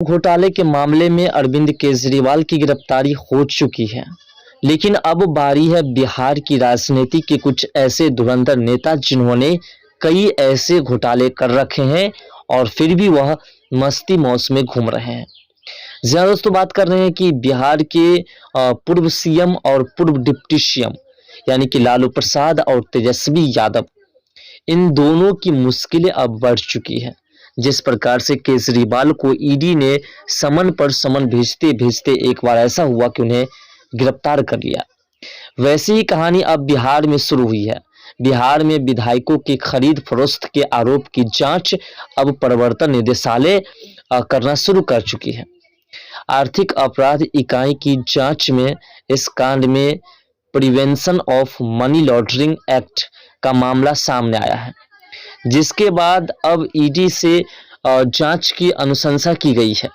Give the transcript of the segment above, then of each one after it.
घोटाले के मामले में अरविंद केजरीवाल की गिरफ्तारी हो चुकी है, लेकिन अब बारी है बिहार की राजनीति के कुछ ऐसे धुरंधर नेता जिन्होंने कई ऐसे घोटाले कर रखे हैं और फिर भी वह मस्ती मौज में घूम रहे हैं। ज्यादा दोस्तों बात कर रहे हैं कि बिहार के पूर्व सीएम और पूर्व डिप्टी सीएम यानी कि लालू प्रसाद और तेजस्वी यादव, इन दोनों की मुश्किलें अब बढ़ चुकी है। जिस प्रकार से केजरीवाल को ईडी ने समन पर समन भेजते भेजते एक बार ऐसा हुआ कि उन्हें गिरफ्तार कर लिया, वैसी ही कहानी अब बिहार में शुरू हुई है। बिहार में विधायकों की खरीद फरोख्त के आरोप की जांच अब प्रवर्तन निदेशालय करना शुरू कर चुकी है। आर्थिक अपराध इकाई की जांच में इस कांड में prevention of money laundering act का मामला सामने आया है, जिसके बाद अब ईडी से जांच की अनुशंसा की गई है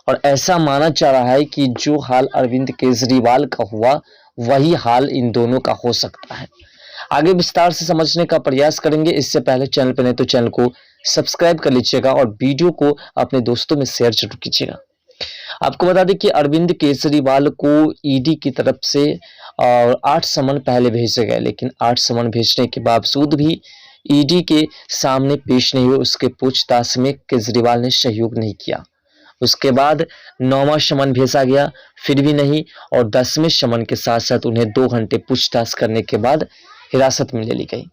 और ऐसा माना जा रहा है कि जो हाल अरविंद केजरीवाल का हुआ वही हाल इन दोनों का हो सकता है। आगे विस्तार से समझने का प्रयास करेंगे। इससे पहले चैनल पर नहीं तो चैनल को सब्सक्राइब कर लीजिएगा और वीडियो को अपने दोस्तों में शेयर जरूर कीजिएगा। आपको बता दें कि अरविंद केजरीवाल को ईडी की तरफ से 8 समन पहले भेजे गए, लेकिन 8 समन भेजने के बावजूद भी ईडी के सामने पेश नहीं हुए। उसके पूछताछ में केजरीवाल ने सहयोग नहीं किया। उसके बाद 9वां समन भेजा गया, फिर भी नहीं, और 10वें समन के साथ साथ उन्हें 2 घंटे पूछताछ करने के बाद हिरासत में ले ली गई।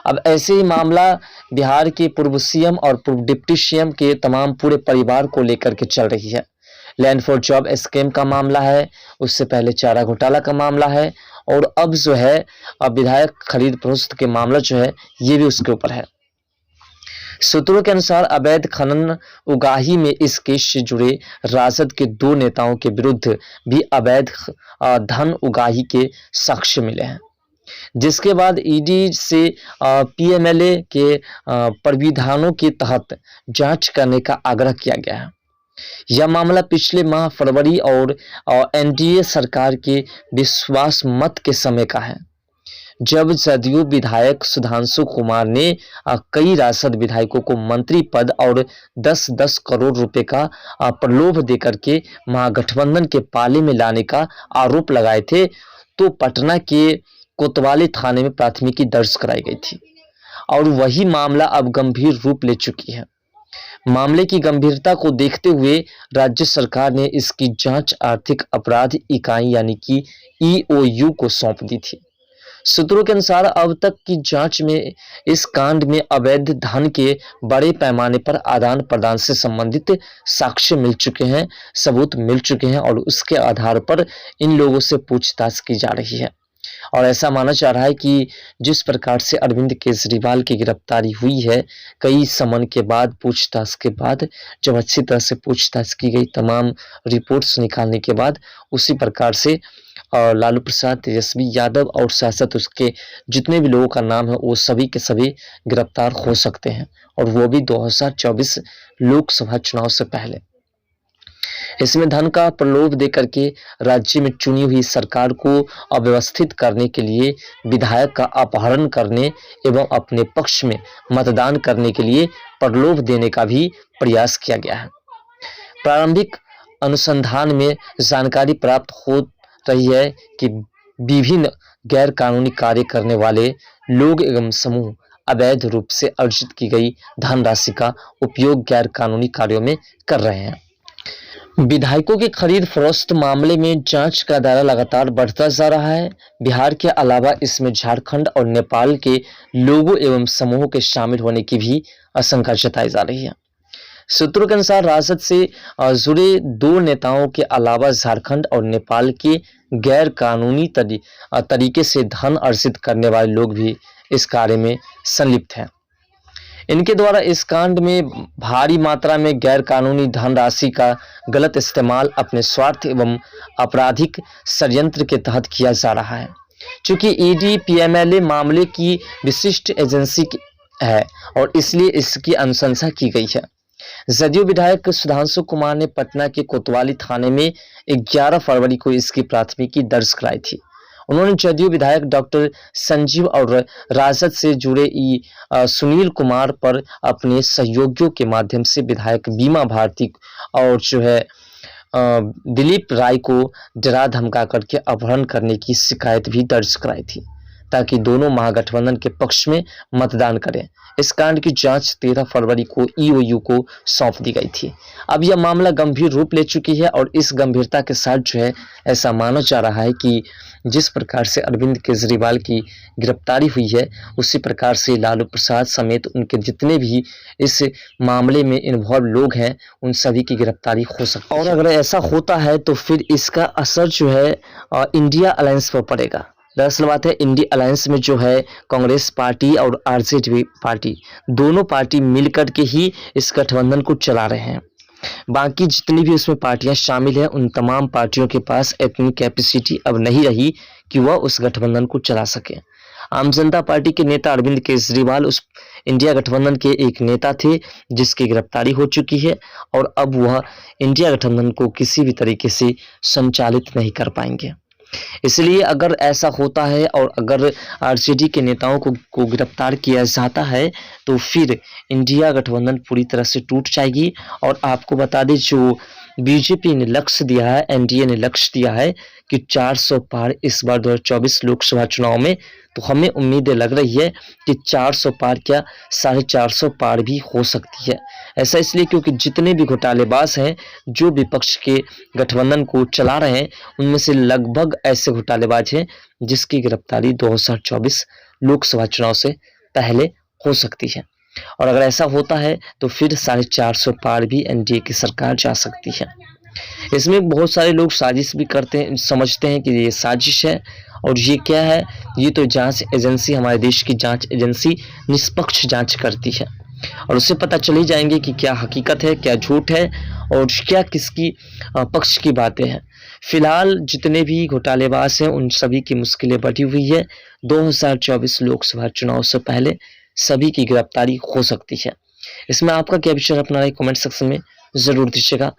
अब ऐसे ही मामला बिहार के पूर्व सीएम और पूर्व डिप्टी सीएम के तमाम पूरे परिवार को लेकर के चल रही है। लैंड फॉर जॉब स्कैम का मामला है, उससे पहले चारा घोटाला का मामला है, और अब जो है अब विधायक खरीद फरोख्त के मामला जो है ये भी उसके ऊपर है। सूत्रों के अनुसार अवैध खनन उगाही में इस केस से जुड़े राजद के 2 नेताओं के विरुद्ध भी अवैध धन उगाही के साक्ष्य मिले हैं, जिसके बाद ईडी से पीएमएलए के प्राविधानों के तहत जांच करने का आग्रह किया गया है। यह मामला पिछले माह फरवरी और एनडीए सरकार के विश्वास मत के समय का है, जब जदयू विधायक सुधांशु कुमार ने कई राजद विधायकों को मंत्री पद और 10-10 करोड़ रुपए का प्रलोभ देकर के महागठबंधन के पाले में लाने का आरोप लगाए थे, तो पटना के कोतवाली थाने में प्राथमिकी दर्ज कराई गई थी और वही मामला अब गंभीर रूप ले चुकी है। मामले की गंभीरता को देखते हुए राज्य सरकार ने इसकी जांच आर्थिक अपराध इकाई यानी कि ईओयू को सौंप दी थी। सूत्रों के अनुसार अब तक की जांच में इस कांड में अवैध धन के बड़े पैमाने पर आदान प्रदान से संबंधित साक्ष्य मिल चुके हैं, सबूत मिल चुके हैं और उसके आधार पर इन लोगों से पूछताछ की जा रही है। और ऐसा माना जा रहा है कि जिस प्रकार से अरविंद केजरीवाल की गिरफ्तारी हुई है, कई समन के बाद, पूछताछ के बाद, जब अच्छी तरह से पूछताछ की गई, तमाम रिपोर्ट्स निकालने के बाद, उसी प्रकार से लालू प्रसाद, तेजस्वी यादव और साथ उसके जितने भी लोगों का नाम है वो सभी के सभी गिरफ्तार हो सकते हैं, और वो भी 2024 लोकसभा चुनाव से पहले। इसमें धन का प्रलोभ देकर के राज्य में चुनी हुई सरकार को अव्यवस्थित करने के लिए विधायक का अपहरण करने एवं अपने पक्ष में मतदान करने के लिए प्रलोभ देने का भी प्रयास किया गया है। प्रारंभिक अनुसंधान में जानकारी प्राप्त हो रही है कि विभिन्न गैर कानूनी कार्य करने वाले लोग एवं समूह अवैध रूप से अर्जित की गई धनराशि का उपयोग गैर कानूनी कार्यों में कर रहे हैं। विधायकों की खरीद फरोख्त मामले में जांच का दायरा लगातार बढ़ता जा रहा है। बिहार के अलावा इसमें झारखंड और नेपाल के लोगों एवं समूहों के शामिल होने की भी आशंका जताई जा रही है। सूत्रों के अनुसार राजद से जुड़े 2 नेताओं के अलावा झारखंड और नेपाल के गैर कानूनी तरीके से धन अर्जित करने वाले लोग भी इस कार्य में संलिप्त हैं। इनके द्वारा इस कांड में भारी मात्रा में गैर कानूनी धनराशि का गलत इस्तेमाल अपने स्वार्थ एवं आपराधिक षड्यंत्र के तहत किया जा रहा है। चूंकि ईडी पीएमएलए मामले की विशिष्ट एजेंसी है और इसलिए इसकी अनुशंसा की गई है। जदयू विधायक सुधांशु कुमार ने पटना के कोतवाली थाने में 11 फरवरी को इसकी प्राथमिकी दर्ज कराई थी उन्होंने जदयू विधायक डॉक्टर संजीव और राजद से जुड़े सुनील कुमार पर अपने सहयोगियों के माध्यम से विधायक बीमा भारती और जो है दिलीप राय को डरा धमका करके अपहरण करने की शिकायत भी दर्ज कराई थी, ताकि दोनों महागठबंधन के पक्ष में मतदान करें। इस कांड की जांच 13 फरवरी को ईओयू को सौंप दी गई थी। अब यह मामला गंभीर रूप ले चुकी है और इस गंभीरता के साथ जो है ऐसा माना जा रहा है कि जिस प्रकार से अरविंद केजरीवाल की गिरफ्तारी हुई है, उसी प्रकार से लालू प्रसाद समेत उनके जितने भी इस मामले में इन्वॉल्व लोग हैं, उन सभी की गिरफ्तारी हो सकती है। और अगर ऐसा होता है तो फिर इसका असर जो है इंडिया अलायंस पर पड़ेगा। दरअसल बात है, इंडिया अलायंस में जो है कांग्रेस पार्टी और आरजेडी पार्टी, दोनों पार्टी मिलकर के ही इस गठबंधन को चला रहे हैं। बाकी जितनी भी उसमें पार्टियां शामिल हैं, उन तमाम पार्टियों के पास इतनी कैपेसिटी अब नहीं रही कि वह उस गठबंधन को चला सके। आम जनता पार्टी के नेता अरविंद केजरीवाल उस इंडिया गठबंधन के एक नेता थे जिसकी गिरफ्तारी हो चुकी है और अब वह इंडिया गठबंधन को किसी भी तरीके से संचालित नहीं कर पाएंगे। इसलिए अगर ऐसा होता है और अगर आरजेडी के नेताओं को गिरफ्तार किया जाता है तो फिर इंडिया गठबंधन पूरी तरह से टूट जाएगी। और आपको बता दें, जो बीजेपी ने लक्ष्य दिया है, एनडीए ने लक्ष्य दिया है कि 400 पार इस बार 2024 लोकसभा चुनाव में, तो हमें उम्मीदें लग रही है कि 400 पार क्या 450 पार भी हो सकती है। ऐसा इसलिए क्योंकि जितने भी घोटालेबाज हैं, जो विपक्ष के गठबंधन को चला रहे हैं, उनमें से लगभग ऐसे घोटालेबाज हैं जिसकी गिरफ्तारी 2024 लोकसभा चुनाव से पहले हो सकती है। और अगर ऐसा होता है तो फिर 450 पार भी एनडीए की सरकार जा सकती है। इसमें बहुत सारे लोग साजिश भी करते हैं, समझते हैं कि ये साजिश है। और ये क्या है? ये तो जांच एजेंसी, हमारे देश की जांच एजेंसी निष्पक्ष जांच करती है और उससे पता चल ही जाएंगे कि क्या हकीकत है, क्या झूठ है और क्या किसकी पक्ष की बातें हैं। फिलहाल जितने भी घोटालेबाज हैं, उन सभी की मुश्किलें बढ़ी हुई है। 2024 लोकसभा चुनाव से पहले सभी की गिरफ्तारी हो सकती है। इसमें आपका क्या विचार अपना कमेंट सेक्शन में जरूर दीजिएगा।